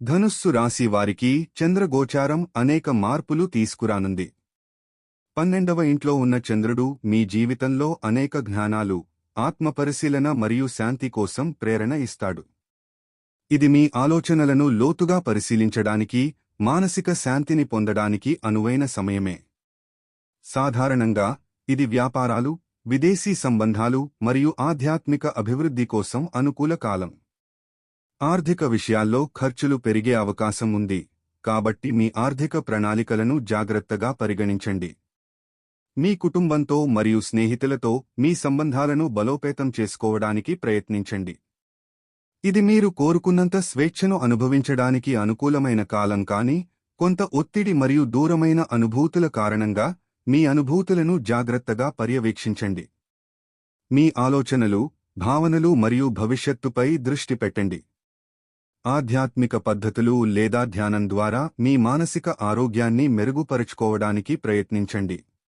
ధనుస్సు రాశి వారికి చంద్రగోచారం అనేక మార్పులు తీసుకురానుంది. 12వ ఇంట్లో ఉన్న చంద్రుడు మీ జీవితంలో అనేక జ్ఞానాలు, ఆత్మపరిశీలన మరియు శాంతి కోసం ప్రేరణ ఇస్తాడు. ఇది మీ ఆలోచనలను లోతుగా పరిశీలించడానికి, మానసిక శాంతిని పొందడానికి అనువైన సమయమే. సాధారణంగా ఇది వ్యాపారాలు, విదేశీ సంబంధాలు మరియు ఆధ్యాత్మిక అభివృద్ధి కోసం అనుకూల కాలం. ఆర్థిక విషయాల్లో ఖర్చులు పెరిగే అవకాశం ఉంది, కాబట్టి మీ ఆర్థిక ప్రణాళికలను జాగ్రత్తగా పరిగణించండి. మీ కుటుంబంతో మరియు స్నేహితులతో మీ సంబంధాలను బలోపేతం చేసుకోవడానికి ప్రయత్నించండి. ఇది మీరు కోరుకున్నంత స్వేచ్ఛను అనుభవించడానికి అనుకూలమైన కాలం, కానీ కొంత ఒత్తిడి మరియు దూరమైన అనుభూతుల కారణంగా మీ అనుభూతులను జాగ్రత్తగా పర్యవేక్షించండి. మీ ఆలోచనలు, భావనలు మరియు భవిష్యత్తుపై దృష్టి పెట్టండి. ఆధ్యాత్మిక పద్ధతులు లేదా ధ్యానం ద్వారా మీ మానసిక ఆరోగ్యాన్ని మెరుగుపరుచుకోవడానికి ప్రయత్నించండి.